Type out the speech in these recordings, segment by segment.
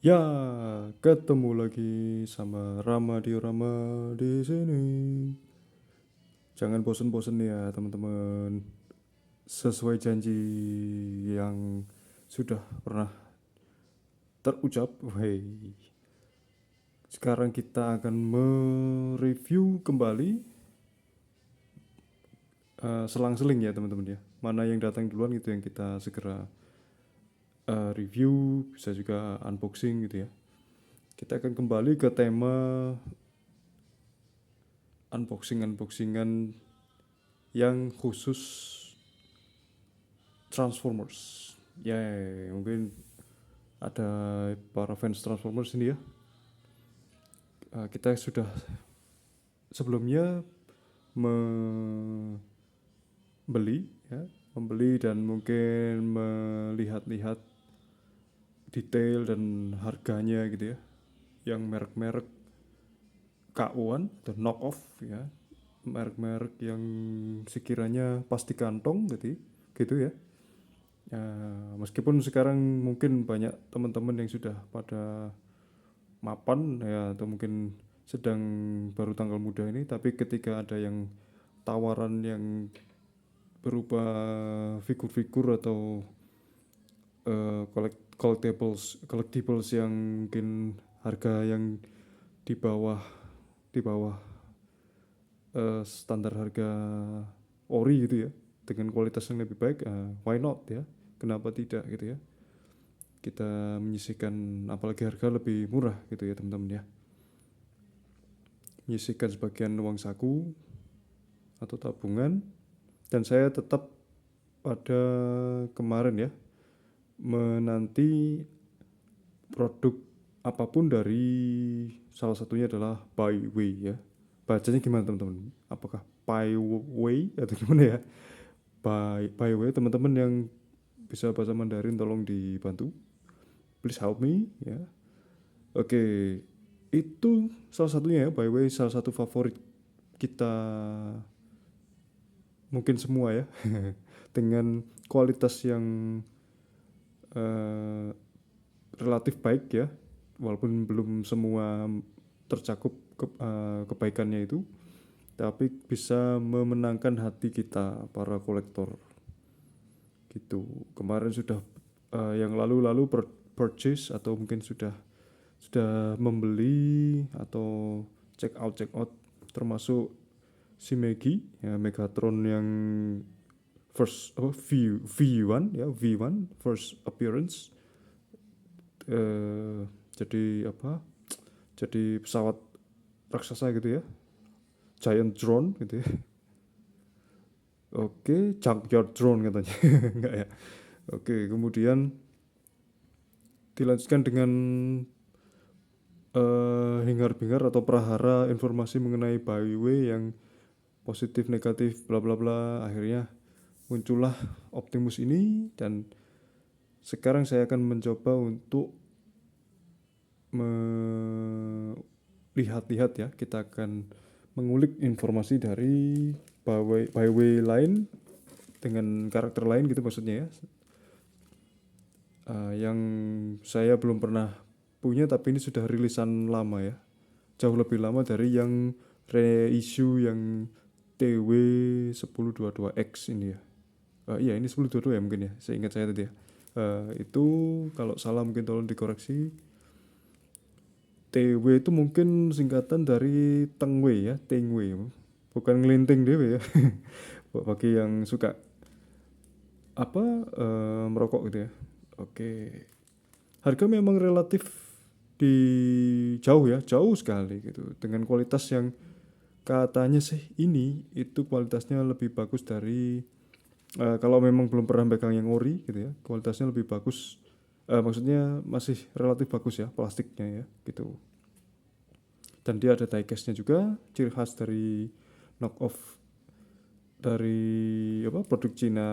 Ya, ketemu lagi sama Rama di sini. Jangan bosen-bosen ya, teman-teman. Sesuai janji yang sudah pernah terucap, hey. Sekarang kita akan mereview kembali selang-seling ya, teman-teman ya. Mana yang datang duluan itu yang kita segera review, bisa juga unboxing gitu ya. Kita akan kembali ke tema unboxingan yang khusus Transformers. Ya, mungkin ada para fans Transformers ini ya. Kita sudah sebelumnya membeli ya, membeli dan mungkin melihat-lihat detail dan harganya gitu ya. Yang merek-merek KO-an dan knock off ya. Merek-merek yang sekiranya pasti kantong gitu ya. Ya, meskipun sekarang mungkin banyak teman-teman yang sudah pada mapan ya, atau mungkin sedang baru tanggal muda ini, tapi ketika ada yang tawaran yang berupa figur-figur atau collectibles yang mungkin harga yang di bawah di bawah standar harga ori gitu ya, dengan kualitas yang lebih baik, why not ya, kenapa tidak gitu ya, kita menyisihkan apalagi harga lebih murah gitu ya teman-teman ya, menyisihkan sebagian uang saku atau tabungan. Dan saya tetap pada kemarin ya, menanti produk apapun dari salah satunya adalah Byway ya. Bacanya gimana teman-teman? Apakah Byway atau gimana ya? Byway, teman-teman yang bisa bahasa Mandarin tolong dibantu. Please help me ya. Oke, itu salah satunya ya, Byway salah satu favorit kita mungkin semua ya. Dengan kualitas yang eh, relatif baik ya, walaupun belum semua tercakup kebaikannya itu, tapi bisa memenangkan hati kita para kolektor gitu. Kemarin sudah yang lalu-lalu purchase atau mungkin sudah membeli atau check out termasuk si Megi ya, Megatron yang first V1 ya, V1 first appearance, eh, jadi apa, jadi pesawat raksasa gitu ya, giant drone gitu ya. Oke, junkyard drone katanya. Enggak ya. Oke, kemudian dilanjutkan dengan hingar-bingar atau prahara informasi mengenai Byway yang positif negatif bla bla bla. Akhirnya muncullah Optimus ini, dan sekarang saya akan mencoba untuk melihat-lihat ya, kita akan mengulik informasi dari Byway lain dengan karakter lain gitu maksudnya ya, yang saya belum pernah punya, tapi ini sudah rilisan lama ya, jauh lebih lama dari yang reissue yang TW 1022X ini ya. Iya, ini 1022 ya mungkin ya, seingat saya tadi ya. Itu kalau salah mungkin tolong dikoreksi. TW itu mungkin singkatan dari Tengwei ya, Tengwei, bukan ngelinting dewe ya. Bagi yang suka apa, merokok gitu ya. Oke, harga memang relatif di jauh ya, jauh sekali gitu, dengan kualitas yang katanya sih ini itu kualitasnya lebih bagus dari, kalau memang belum pernah pegang yang ori gitu ya, kualitasnya lebih bagus, maksudnya masih relatif bagus ya plastiknya ya gitu. Dan dia ada diecastnya juga, ciri khas dari knock off dari apa, produk Cina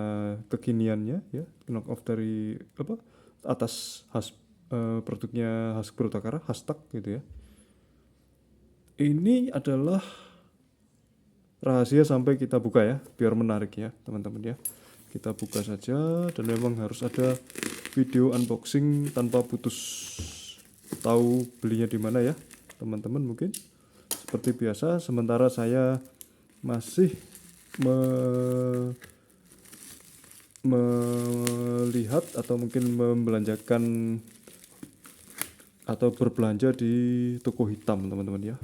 kekiniannya ya, knock off dari apa, atas khas, produknya khas Brotakara, hashtag gitu ya. Ini adalah rahasia sampai kita buka ya, biar menarik ya teman-teman ya. Kita buka saja, dan memang harus ada video unboxing tanpa putus. tahu belinya di mana ya teman-teman mungkin. Seperti biasa, sementara saya masih melihat atau mungkin membelanjakan atau berbelanja di toko hitam teman-teman ya.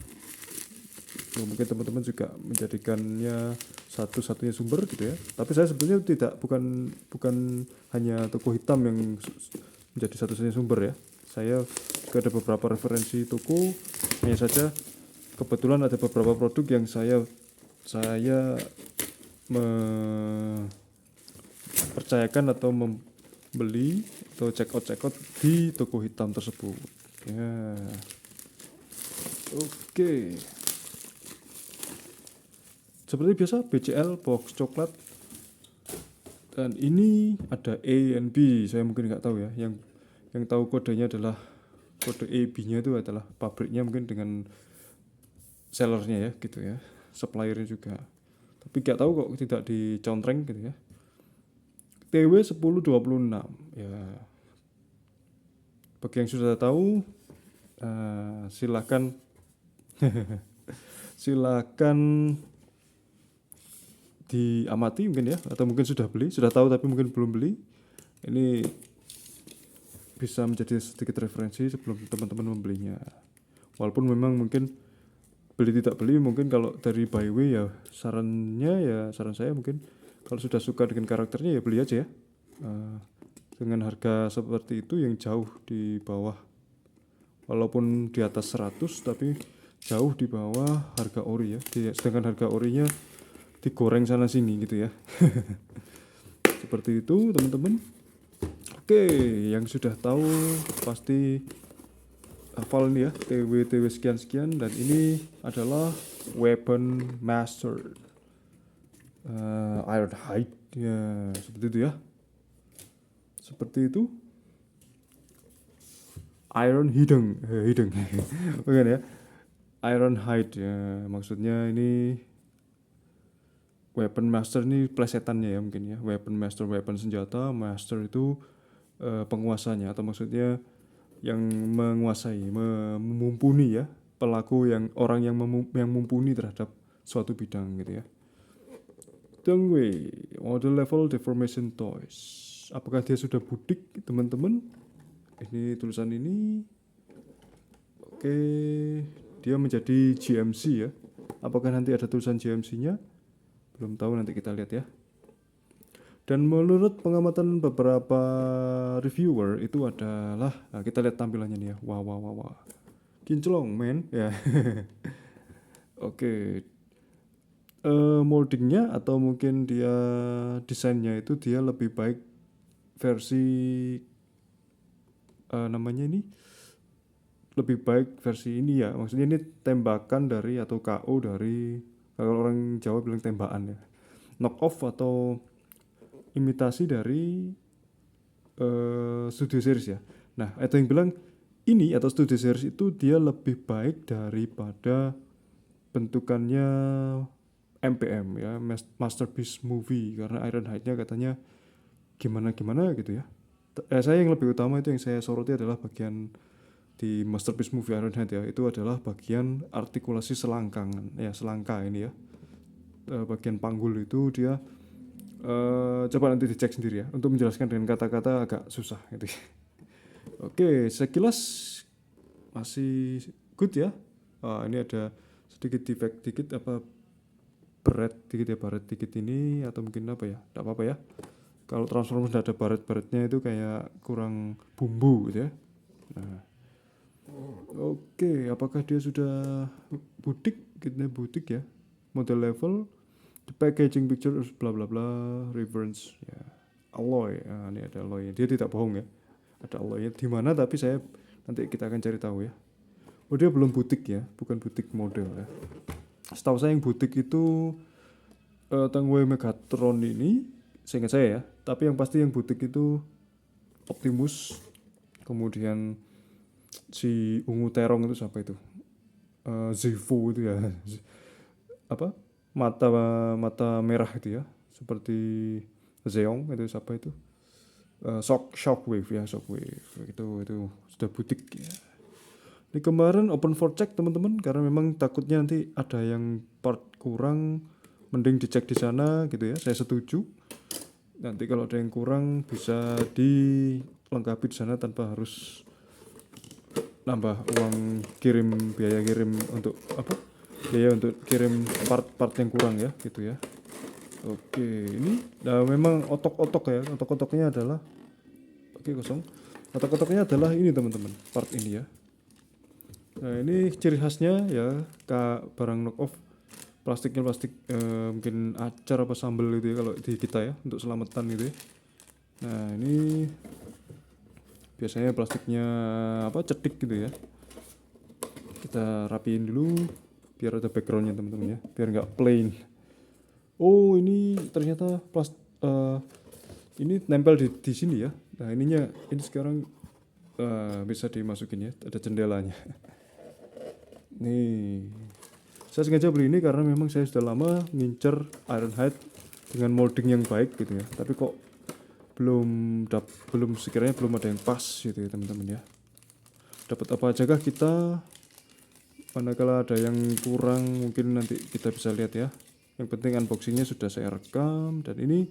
Mungkin teman-teman juga menjadikannya satu-satunya sumber gitu ya. Tapi saya sebetulnya bukan hanya toko hitam yang menjadi satu-satunya sumber ya. Saya juga ada beberapa referensi toko. Hanya saja kebetulan ada beberapa produk yang saya percayakan atau membeli atau check out di toko hitam tersebut ya. Oke. Seperti biasa BCL box coklat, dan ini ada A and B. Saya mungkin nggak tahu ya, yang tahu kodenya adalah kode A, B nya itu adalah pabriknya mungkin dengan sellernya ya gitu ya, suppliernya juga, tapi nggak tahu kok tidak dicontreng gitu ya. TW 1026 ya. Bagi yang sudah tahu silakan silakan diamati mungkin ya, atau mungkin sudah tahu tapi mungkin belum beli. Ini bisa menjadi sedikit referensi sebelum teman-teman membelinya. Walaupun memang mungkin beli tidak beli, mungkin kalau dari by way ya saran saya mungkin kalau sudah suka dengan karakternya ya beli aja ya. Dengan harga seperti itu yang jauh di bawah, walaupun di atas 100 tapi jauh di bawah harga ori ya. Sedangkan harga orinya digoreng sana sini gitu ya. Seperti itu teman-teman. Oke, yang sudah tahu pasti hafal nih ya, TW sekian, dan ini adalah Weapon Master Ironhide ya, seperti itu ya. Seperti itu. Iron hidung bukan ya, Ironhide ya, maksudnya ini Weapon Master ini plesetannya ya mungkin ya. Weapon Master, weapon senjata, master itu penguasanya, atau maksudnya yang menguasai, mumpuni ya, pelaku yang orang yang mumpuni terhadap suatu bidang gitu ya. Dongwei Model Level Deformation Toys. Apakah dia sudah budik teman-teman? Ini tulisan ini. Oke, dia menjadi GMC ya. Apakah nanti ada tulisan GMC-nya? Belum tahu, nanti kita lihat ya. Dan menurut pengamatan beberapa reviewer itu adalah, nah kita lihat tampilannya nih ya. Wah. Kinclong men ya. Oke. Moldingnya atau mungkin dia desainnya itu dia lebih baik versi namanya ini lebih baik versi ini ya. Maksudnya ini tembakan dari atau KO dari, kalau orang Jawa bilang tembakan ya. Knock off atau imitasi dari Studio Series ya. Nah, ada yang bilang ini atau Studio Series itu dia lebih baik daripada bentukannya MPM ya, Masterpiece Movie, karena Ironhide-nya katanya gimana gitu ya. Saya yang lebih utama itu yang saya soroti adalah bagian di Masterpiece Movie Ironhide ya, itu adalah bagian artikulasi selangkangan ya, selangka ini ya. Bagian panggul itu dia coba nanti dicek sendiri ya, untuk menjelaskan dengan kata-kata agak susah gitu ya. Oke, sekilas masih good ya. Ini ada sedikit defect dikit, apa baret dikit ini, atau mungkin apa ya, tidak apa-apa ya. Kalau Transformers tidak ada baret-baretnya itu kayak kurang bumbu gitu ya. Nah, oke, apakah dia sudah budik? Kita budik ya. Model level, the packaging picture bla bla bla, reference ya. Alloy, ini ada alloy. Dia tidak bohong ya. Ada alloynya di mana, tapi nanti kita akan cari tahu ya. Oh, dia belum butik ya, bukan butik model ya. Setahu saya yang butik itu Tangway Megatron ini, seingat saya ya. Tapi yang pasti yang butik itu Optimus, kemudian si ungu terong itu siapa itu? Zifu itu ya. Apa? Mata merah itu ya. Seperti Zeong itu siapa itu? Shockwave ya, Shockwave. Itu sudah butik ya. Ini kemarin open for check teman-teman, karena memang takutnya nanti ada yang part kurang, mending dicek di sana gitu ya. Saya setuju. Nanti kalau ada yang kurang bisa dilengkapi di sana tanpa harus nambah uang kirim, biaya kirim untuk apa? Biaya untuk kirim part-part yang kurang ya, gitu ya. Oke, ini nah memang otok-otok ya. Otok-otoknya adalah oke kosong. Otok-otoknya adalah ini teman-teman, part ini ya. Nah ini ciri khasnya ya, barang knock off plastiknya plastik mungkin acar apa sambal gitu ya kalau di kita ya, untuk selamatan gitu ya. Nah ini biasanya plastiknya apa, cetik gitu ya. Kita rapiin dulu biar ada backgroundnya teman-teman ya, biar nggak plain. Oh ini ternyata ini nempel di sini ya. Nah ininya ini sekarang bisa dimasukin ya, ada jendelanya. Nih, saya sengaja beli ini karena memang saya sudah lama ngincer Ironhide dengan molding yang baik gitu ya. Tapi kok belum sekiranya belum ada yang pas gitu ya teman-teman ya. Dapat apa aja kah kita? Manakala ada yang kurang mungkin nanti kita bisa lihat ya. Yang penting unboxingnya sudah saya rekam, dan ini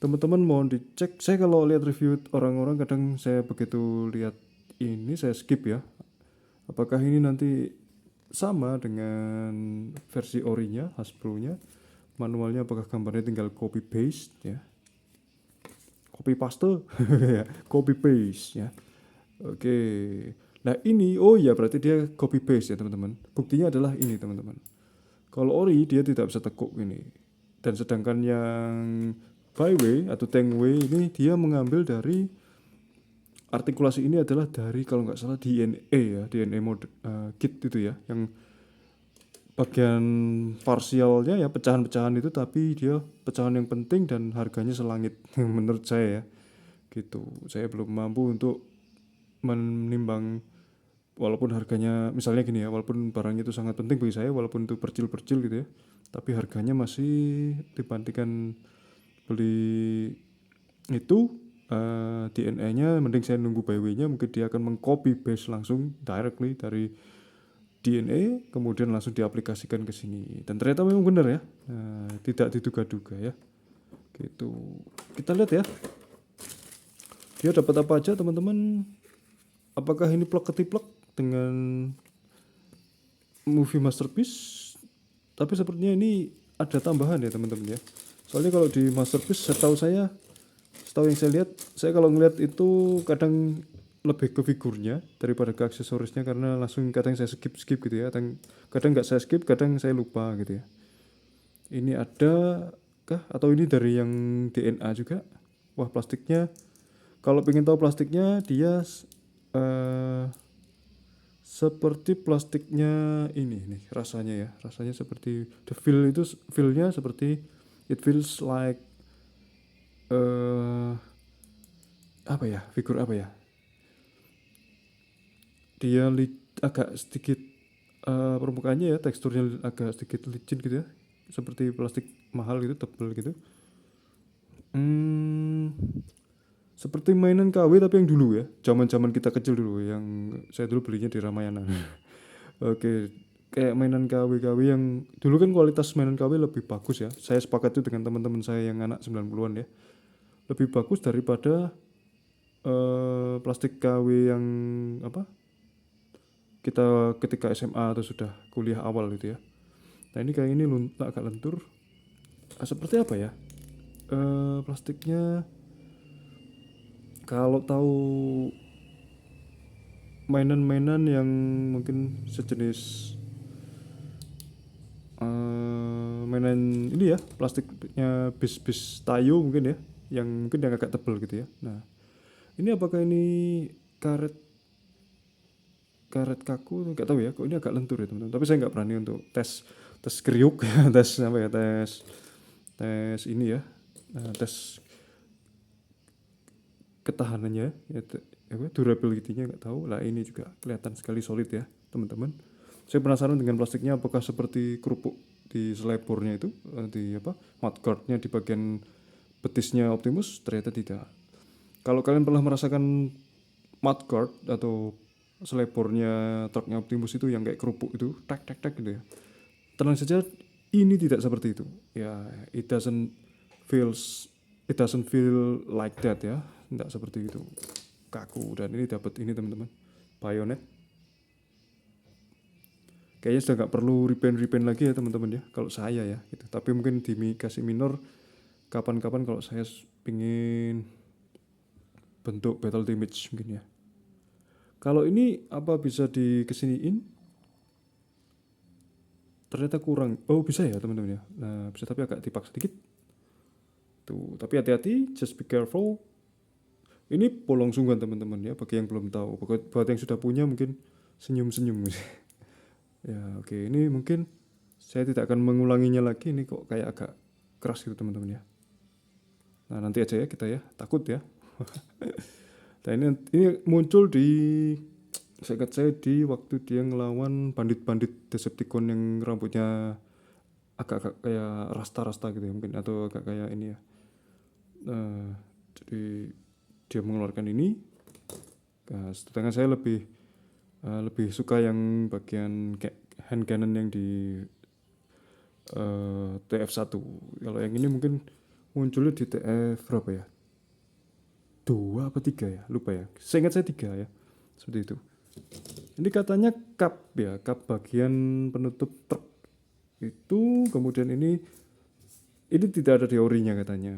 teman-teman mohon dicek. Saya kalau lihat review orang-orang kadang saya begitu lihat ini saya skip ya. Apakah ini nanti sama dengan versi orinya, Hasbro-nya? Manualnya apakah gambarnya tinggal copy paste ya? Copy paste ya, copy paste ya. Oke. Nah, ini oh ya berarti dia copy paste ya, teman-teman. Buktinya adalah ini, teman-teman. Kalau ori dia tidak bisa tekuk ini. Dan sedangkan yang Byway atau Tengway ini dia mengambil dari artikulasi ini adalah dari kalau nggak salah DNA ya, DNA mode kit itu ya, yang bagian parsialnya ya, pecahan-pecahan itu, tapi dia pecahan yang penting dan harganya selangit menurut saya ya, gitu. Saya belum mampu untuk menimbang, walaupun harganya misalnya gini ya, walaupun barang itu sangat penting bagi saya, walaupun itu percil-percil gitu ya, tapi harganya masih dibandingkan beli itu DNA-nya, mending saya nunggu Byway-nya, mungkin dia akan mengcopy paste langsung directly dari DNA kemudian langsung diaplikasikan ke sini, dan ternyata memang benar ya. Tidak diduga-duga ya, gitu. Kita lihat ya dia dapat apa aja teman-teman. Apakah ini plug ketiplek dengan movie masterpiece? Tapi sepertinya ini ada tambahan ya teman-teman ya. Soalnya kalau di masterpiece setahu yang saya lihat, saya kalau ngeliat itu kadang lebih ke figurnya daripada ke aksesorisnya, karena langsung kadang saya skip gitu ya, kadang nggak saya skip, kadang saya lupa gitu ya. Ini ada kah, atau ini dari yang DNA juga? Wah, plastiknya, kalau pengen tahu plastiknya, dia seperti plastiknya ini nih rasanya ya, rasanya seperti the feel-nya seperti it feels like apa ya, figur apa ya, dia agak sedikit permukaannya ya, teksturnya agak sedikit licin gitu ya, seperti plastik mahal gitu, tebal gitu. Seperti mainan KW tapi yang dulu ya, zaman kita kecil dulu, yang saya dulu belinya di Ramayana. Oke, kayak mainan KW yang dulu kan kualitas mainan KW lebih bagus ya. Saya sepakat itu dengan teman-teman saya yang anak 90-an ya. Lebih bagus daripada plastik KW yang apa? Kita ketika SMA atau sudah kuliah awal gitu ya. Nah ini kayak ini agak lentur. Seperti apa ya? Plastiknya kalau tahu mainan-mainan yang mungkin sejenis mainan ini ya, plastiknya bis tayo mungkin ya, yang mungkin yang agak tebal gitu ya. Nah ini apakah ini karet kaku, nggak tahu ya, kok ini agak lentur ya teman-teman. Tapi saya nggak berani untuk tes kriuk tes apa ya, tes ini ya, tes ketahanannya ya, durability-nya nggak tahu lah. Ini juga kelihatan sekali solid ya teman-teman. Saya penasaran dengan plastiknya, apakah seperti kerupuk di selebornya itu, di apa, mudguard-nya di bagian betisnya Optimus. Ternyata tidak. Kalau kalian pernah merasakan mudguard atau selebornya truknya Optimus itu yang kayak kerupuk itu tak tak tak gitu ya. Tenang saja, ini tidak seperti itu ya. It doesn't feel like that ya, tidak seperti itu, kaku. Dan ini dapat ini teman-teman, bayonet. Kayaknya sudah nggak perlu repaint lagi ya teman-teman ya, kalau saya ya gitu. Tapi mungkin di kasih minor kapan-kapan kalau saya pingin bentuk battle damage mungkin ya. Kalau ini apa bisa dikesiniin? Ternyata kurang. Oh bisa ya teman-teman ya. Nah bisa, tapi agak dipaksa dikit. Tuh, tapi hati-hati, just be careful. Ini polong sungguhan teman-teman ya, bagi yang belum tahu. Buat yang sudah punya mungkin senyum-senyum. Ya oke, ini mungkin saya tidak akan mengulanginya lagi. Ini kok kayak agak keras gitu teman-teman ya. Nah nanti aja ya kita ya, takut ya. Nah ini muncul di, saya ingat saya di waktu dia ngelawan bandit-bandit Decepticon yang rambutnya agak-agak kayak rasta-rasta gitu ya mungkin, atau agak kayak ini ya. Jadi dia mengeluarkan ini. Nah, sedangkan saya lebih suka yang bagian kayak hand cannon yang di TF1. Kalau yang ini mungkin munculnya di TF berapa ya? 2 apa 3 ya? Lupa ya. Saya ingat saya 3 ya. Seperti itu. Ini katanya cup ya, cup bagian penutup truk. Itu kemudian ini tidak ada teorinya katanya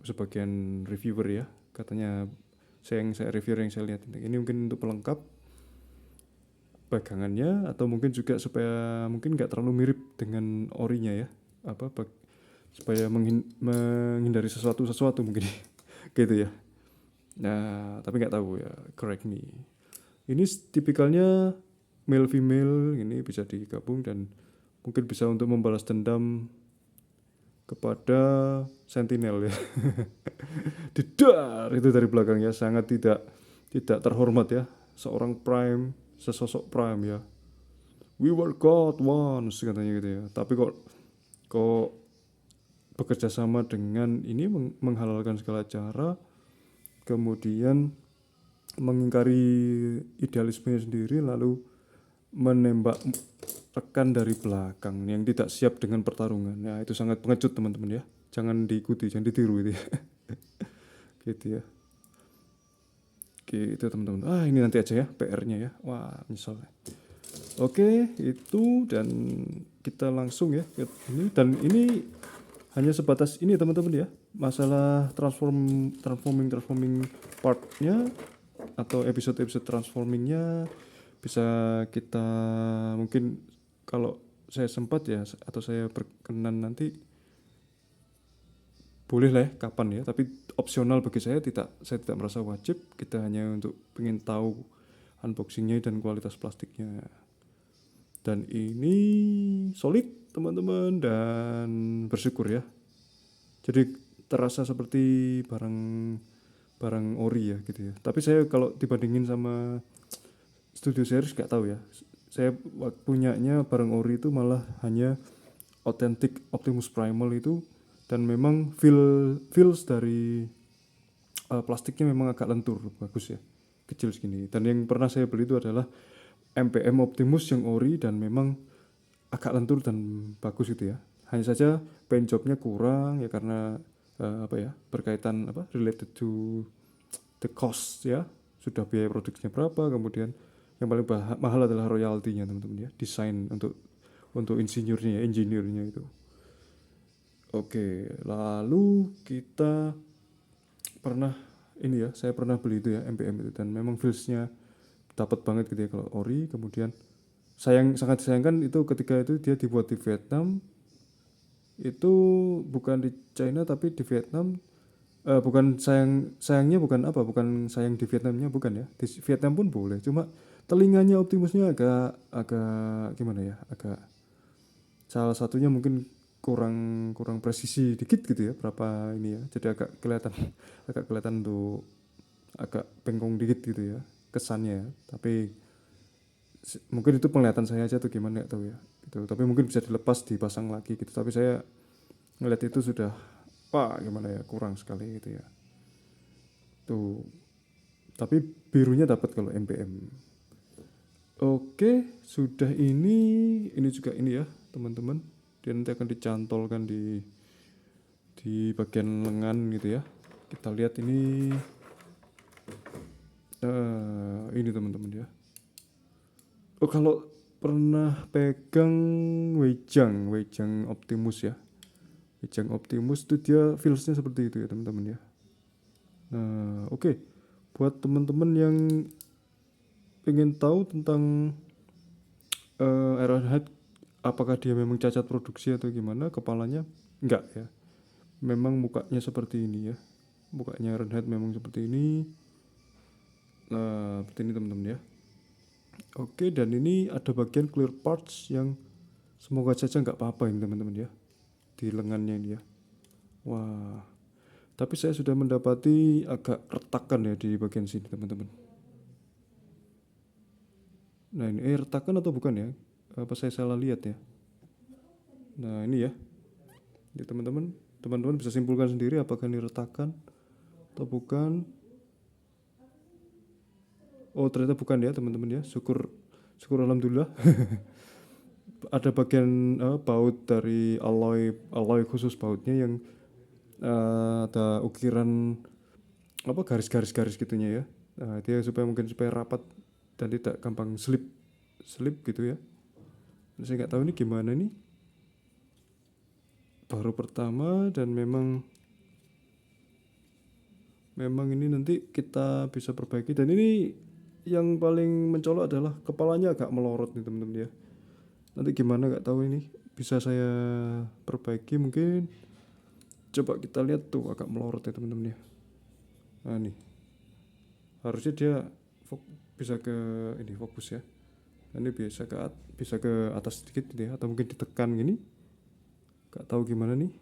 sebagian reviewer ya. Katanya saya reviewer yang saya lihat ini mungkin untuk pelengkap pegangannya, atau mungkin juga supaya mungkin nggak terlalu mirip dengan orinya ya, supaya menghindari sesuatu mungkin gitu ya. Nah tapi nggak tahu ya, correct me. Ini tipikalnya male female, ini bisa digabung dan mungkin bisa untuk membalas dendam kepada Sentinel ya. Dedar itu dari belakang ya, sangat tidak terhormat ya, seorang Prime, sesosok Prime ya. We were God once katanya gitu ya. Tapi kok bekerja sama dengan ini, menghalalkan segala cara, kemudian mengingkari idealismenya sendiri, lalu menembak rekan dari belakang yang tidak siap dengan pertarungan. Nah itu sangat pengecut teman-teman ya, jangan diikuti, jangan ditiru itu ya. Gitu ya. Oke itu teman-teman. Ini nanti aja ya PR-nya ya. Wah nyesel. Oke itu, dan kita langsung ya ini. Dan ini hanya sebatas ini teman-teman ya, masalah transforming partnya atau episode transformingnya. Bisa kita mungkin kalau saya sempat ya, atau saya berkenan nanti, boleh lah ya kapan ya, tapi opsional bagi saya tidak merasa wajib. Kita hanya untuk pengen tahu unboxingnya dan kualitas plastiknya. Dan ini solid teman-teman, dan bersyukur ya, jadi terasa seperti barang ori ya gitu ya. Tapi saya kalau dibandingin sama Studio Series gak tahu ya, saya punyanya barang ori itu malah hanya authentic Optimus Primal itu, dan memang feels dari plastiknya memang agak lentur, bagus ya, kecil segini. Dan yang pernah saya beli itu adalah MPM Optimus yang ori, dan memang agak lentur dan bagus gitu ya. Hanya saja paint jobnya kurang ya, karena berkaitan related to the cost ya, sudah biaya produksinya berapa, kemudian yang paling mahal adalah royaltinya teman-teman ya, desain untuk engineer-nya itu. Oke, lalu kita pernah ini ya, saya pernah beli itu ya MPM itu, dan memang feelsnya dapat banget gitu ya kalau ori. Kemudian sangat disayangkan itu ketika itu dia dibuat di Vietnam, itu bukan di China tapi di Vietnam. Bukan sayangnya bukan sayang di Vietnamnya, bukan ya, di Vietnam pun boleh, cuma telinganya Optimusnya agak gimana ya, agak salah satunya mungkin kurang presisi dikit gitu ya, berapa ini ya, jadi agak kelihatan tuh, agak bengkong dikit gitu ya kesannya ya. Tapi mungkin itu penglihatan saya aja tuh, gimana nggak tahu ya gitu. Tapi mungkin bisa dilepas dipasang lagi gitu, tapi saya ngeliat itu sudah gimana ya, kurang sekali gitu ya tuh. Tapi birunya dapat kalau MPM. Oke, sudah ini juga ini ya teman-teman. Dia nanti akan dicantolkan di bagian lengan gitu ya. Kita lihat ini teman-teman ya. Oh, kalau pernah pegang Weijang Optimus ya. Weijang Optimus itu dia feelsnya seperti itu ya teman-teman ya. Nah, oke. Buat teman-teman yang pengen tahu tentang Ironhead, apakah dia memang cacat produksi atau gimana kepalanya? Enggak ya. Memang mukanya seperti ini ya. Mukanya Ironhead memang seperti ini. Nah, seperti ini teman-teman ya. Oke, dan ini ada bagian clear parts yang semoga saja nggak apa-apa ini teman-teman ya. Di lengannya ini ya. Wah, tapi saya sudah mendapati agak retakan ya di bagian sini teman-teman. Nah ini retakan atau bukan ya? Apa saya salah lihat ya? Nah ini ya. Ini teman-teman bisa simpulkan sendiri apakah ini retakan atau bukan. Oh ternyata bukan ya teman-teman ya. Syukur alhamdulillah. Ada bagian baut dari alloy khusus bautnya yang ada ukiran apa garis-garis gitunya ya. Dia supaya rapat dan tidak gampang slip gitu ya. Saya nggak tahu ini gimana nih. Baru pertama dan memang ini nanti kita bisa perbaiki. Dan ini yang paling mencolok adalah kepalanya agak melorot nih teman-teman ya. Nanti gimana nggak tahu ini, bisa saya perbaiki mungkin. Coba kita lihat tuh agak melorot ya teman-teman ya. Nah nih harusnya dia bisa ke ini fokus ya. Ini bisa ke atas sedikit gitu ya, atau mungkin ditekan gini. Gak tahu gimana nih.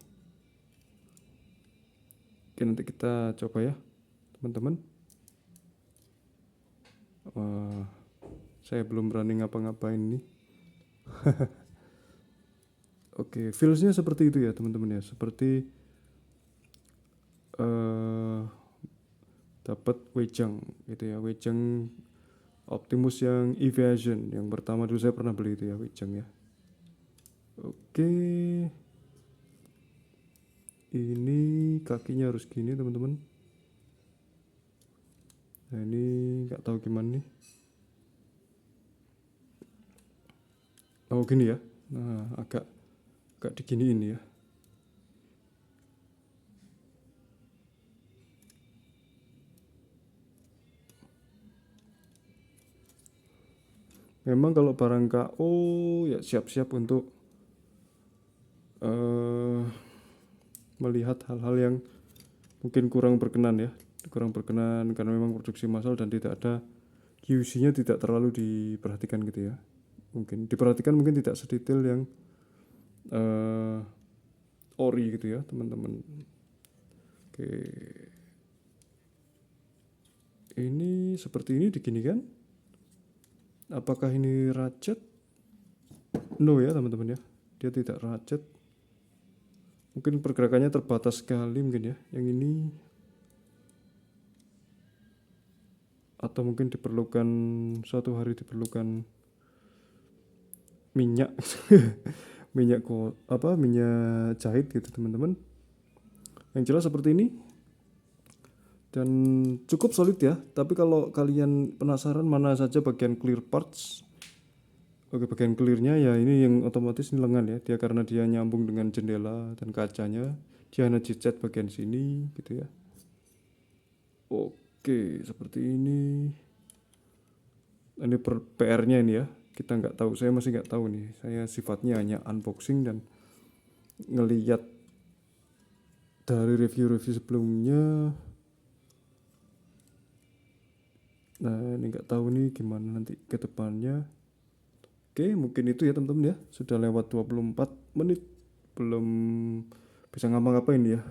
Oke nanti kita coba ya teman-teman. Saya belum berani ngapa-ngapain nih. Oke, feelsnya seperti itu ya teman-teman ya. Seperti dapat Weijang gitu ya. Weijang Optimus yang Evasion yang pertama dulu saya pernah beli itu ya Weijang ya. Oke, ini kakinya harus gini teman-teman. Nah ini nggak tahu gimana nih. Oh gini ya. Nah agak diginiin ya. Memang kalau barang KO ya siap-siap untuk melihat hal-hal yang mungkin kurang berkenan ya. Kurang berkenan karena memang produksi massal dan tidak ada QC-nya, tidak terlalu diperhatikan gitu ya. Mungkin diperhatikan, mungkin tidak sedetail yang ori gitu ya teman-teman. Oke, ini seperti ini diginikan. Apakah ini ratchet? No ya teman-teman ya, dia tidak ratchet. Mungkin pergerakannya terbatas sekali mungkin ya yang ini, atau mungkin diperlukan suatu hari diperlukan minyak minyak jahit gitu teman-teman. Yang jelas seperti ini dan cukup solid ya. Tapi kalau kalian penasaran mana saja bagian clear parts, oke bagian clearnya ya ini yang otomatis ini lengan ya. Dia karena dia nyambung dengan jendela dan kacanya, dia hanya dicat bagian sini gitu ya. Oke seperti ini. Ini PR-nya ini ya. Kita nggak tahu, saya masih nggak tahu nih. Saya sifatnya hanya unboxing dan ngeliat dari review-review sebelumnya. Nah ini nggak tahu nih gimana nanti ke depannya. Oke mungkin itu ya teman-teman ya. Sudah lewat 24 menit belum bisa ngapa-ngapain ya.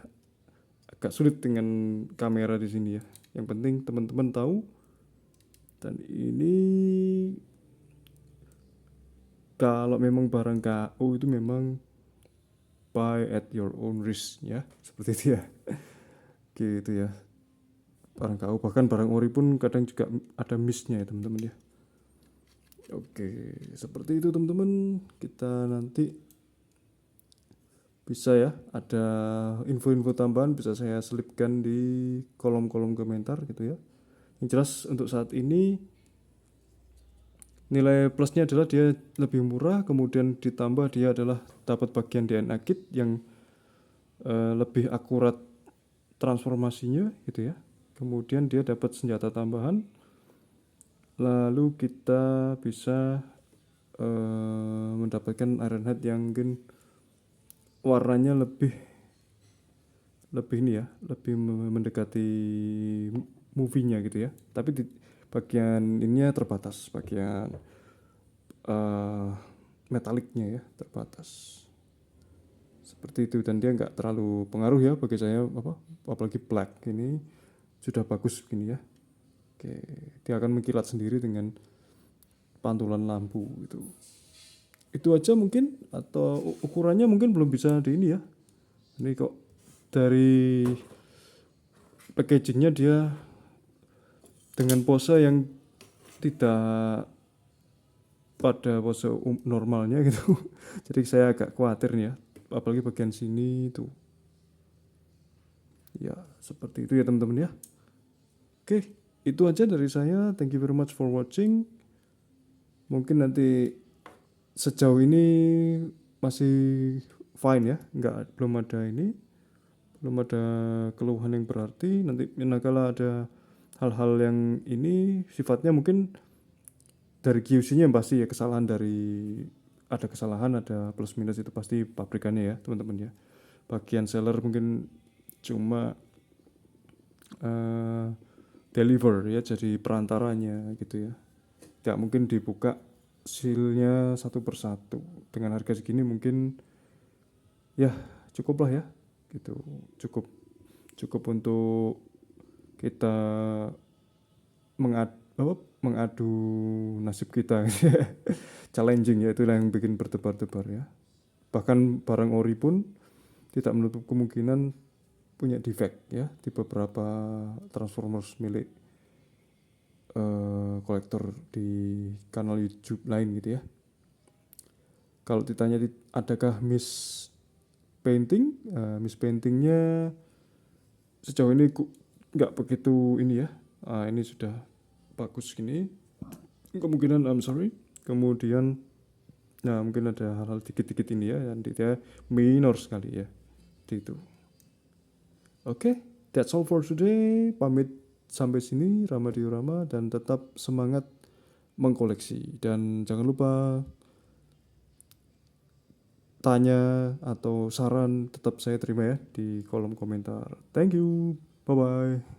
Agak sulit dengan kamera di sini ya. Yang penting teman-teman tahu. Dan ini kalau memang barang KO itu memang buy at your own risk ya. Seperti itu ya. Gitu ya. Barang KO bahkan barang ori pun kadang juga ada missnya ya teman-teman ya. Oke, seperti itu teman-teman. Kita nanti bisa ya, ada info-info tambahan bisa saya selipkan di kolom-kolom komentar gitu ya. Yang jelas untuk saat ini nilai plusnya adalah dia lebih murah, kemudian ditambah dia adalah dapat bagian DNA kit yang lebih akurat transformasinya gitu ya. Kemudian dia dapat senjata tambahan, lalu kita bisa mendapatkan Ironhead yang mungkin warnanya lebih lebih ini ya, lebih mendekati movie-nya gitu ya. Tapi di bagian ininya terbatas, bagian uh, metaliknya ya terbatas. Seperti itu, dan dia nggak terlalu pengaruh ya bagi saya, apalagi black ini sudah bagus begini ya. Oke, dia akan mengkilat sendiri dengan pantulan lampu gitu. Itu aja mungkin, atau ukurannya mungkin belum bisa di ini ya. Ini kok dari packagingnya dia dengan pose yang tidak pada pose normalnya gitu. Jadi saya agak khawatir nih ya, apalagi bagian sini tuh. Ya, seperti itu ya teman-teman ya. Oke, itu aja dari saya. Thank you very much for watching. Mungkin nanti sejauh ini masih fine ya, belum ada ini, belum ada keluhan yang berarti. Nanti manakala ada hal-hal yang ini sifatnya mungkin dari QC-nya yang pasti ya, kesalahan dari ada kesalahan, ada plus minus itu pasti pabrikannya ya teman-teman ya. Bagian seller mungkin cuma deliver ya, jadi perantaranya gitu ya. Tidak mungkin dibuka sealnya satu persatu. Dengan harga segini mungkin ya cukup lah ya gitu, cukup untuk kita mengadu nasib kita. Challenging ya, itulah yang bikin berdebar-debar ya. Bahkan barang ori pun tidak menutup kemungkinan punya defect ya di beberapa transformers milik kolektor di kanal YouTube lain gitu ya. Kalau ditanya adakah miss paintingnya sejauh ini nggak begitu ini ya. Ini sudah bagus gini, kemungkinan I'm sorry. Kemudian nah mungkin ada hal-hal dikit-dikit ini ya, yang dia minor sekali ya itu. Oke, that's all for today. Pamit sampai sini, Rama Diorama, dan tetap semangat mengkoleksi. Dan jangan lupa tanya atau saran tetap saya terima ya di kolom komentar. Thank you, bye bye.